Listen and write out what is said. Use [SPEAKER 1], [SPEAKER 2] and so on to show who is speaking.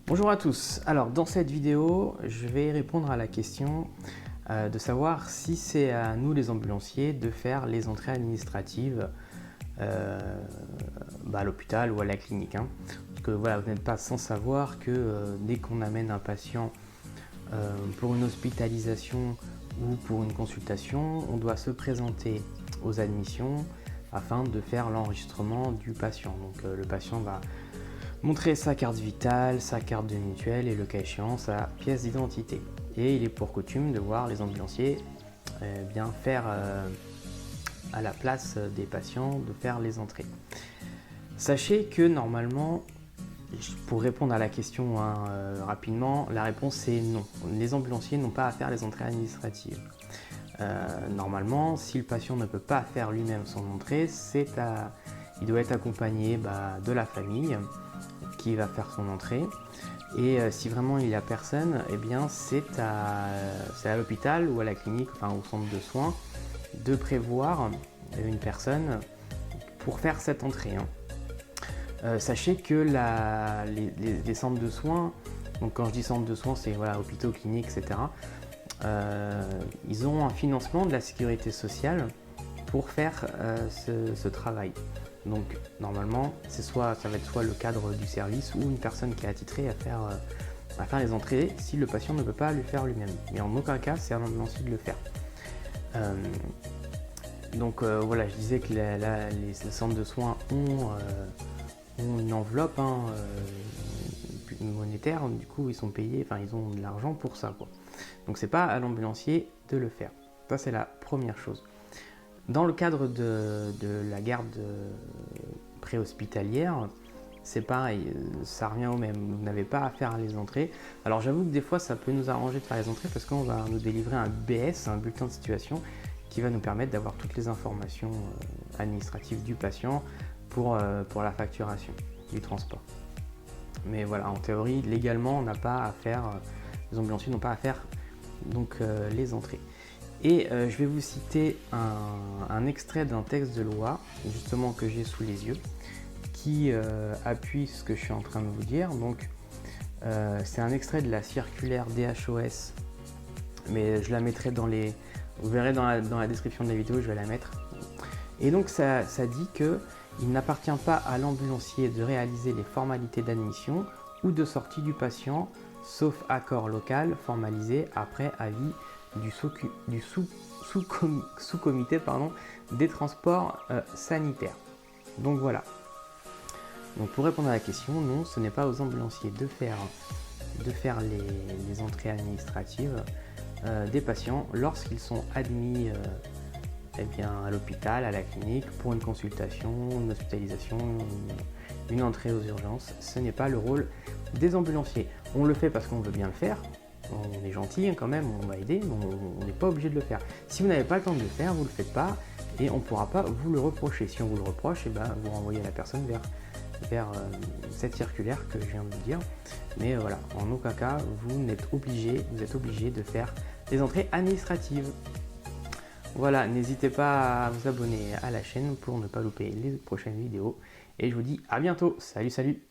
[SPEAKER 1] Bonjour à tous. Alors dans cette vidéo, je vais répondre à la question de savoir si c'est à nous les ambulanciers de faire les entrées administratives à l'hôpital ou à la clinique. Parce que voilà, vous n'êtes pas sans savoir que dès qu'on amène un patient pour une hospitalisation ou pour une consultation, on doit se présenter aux admissions afin de faire l'enregistrement du patient. Donc le patient va montrer sa carte vitale, sa carte de mutuelle et le cas échéant sa pièce d'identité. Et il est pour coutume de voir les ambulanciers bien faire à la place des patients de faire les entrées. Sachez que normalement, pour répondre à la question rapidement, la réponse est non. Les ambulanciers n'ont pas à faire les entrées administratives. Normalement, si le patient ne peut pas faire lui-même son entrée, il doit être accompagné de la famille qui va faire son entrée. Et si vraiment il n'y a personne, eh bien c'est à l'hôpital ou à la clinique, enfin au centre de soins, de prévoir une personne pour faire cette entrée. Sachez que les centres de soins, donc quand je dis centre de soins, c'est voilà, hôpitaux, cliniques, etc. Ils ont un financement de la sécurité sociale pour faire ce travail. Donc normalement, ça va être soit le cadre du service ou une personne qui est attitrée à faire les entrées si le patient ne peut pas le faire lui-même. Mais en aucun cas, c'est à l'ambulancier de le faire. Voilà, je disais que les centres de soins ont une enveloppe monétaire, du coup ils sont payés, enfin ils ont de l'argent pour ça, quoi. Donc c'est pas à l'ambulancier de le faire. Ça c'est la première chose. Dans le cadre de la garde préhospitalière, c'est pareil, ça revient au même. Vous n'avez pas à faire les entrées. Alors j'avoue que des fois ça peut nous arranger de faire les entrées parce qu'on va nous délivrer un BS, un bulletin de situation, qui va nous permettre d'avoir toutes les informations administratives du patient pour la facturation du transport. Mais voilà, en théorie, légalement, on n'a pas à faire, les ambulanciers n'ont pas à faire donc les entrées. Et je vais vous citer un extrait d'un texte de loi, justement que j'ai sous les yeux, qui appuie ce que je suis en train de vous dire. Donc, c'est un extrait de la circulaire DHOS, mais je la mettrai vous verrez dans la description de la vidéo, je vais la mettre. Et donc, ça dit que il n'appartient pas à l'ambulancier de réaliser les formalités d'admission ou de sortie du patient, sauf accord local formalisé après avis du sous-comité des transports sanitaires. Donc voilà. Donc pour répondre à la question, non, ce n'est pas aux ambulanciers de faire les entrées administratives des patients lorsqu'ils sont admis à l'hôpital, à la clinique, pour une consultation, une hospitalisation, une entrée aux urgences. Ce n'est pas le rôle des ambulanciers. On le fait parce qu'on veut bien le faire. On est gentil quand même, on va aider, mais on n'est pas obligé de le faire. Si vous n'avez pas le temps de le faire, vous ne le faites pas et on ne pourra pas vous le reprocher. Si on vous le reproche, vous renvoyez la personne vers cette circulaire que je viens de vous dire. Mais voilà, en aucun cas, vous êtes obligé de faire des entrées administratives. Voilà, n'hésitez pas à vous abonner à la chaîne pour ne pas louper les prochaines vidéos. Et je vous dis à bientôt. Salut, salut!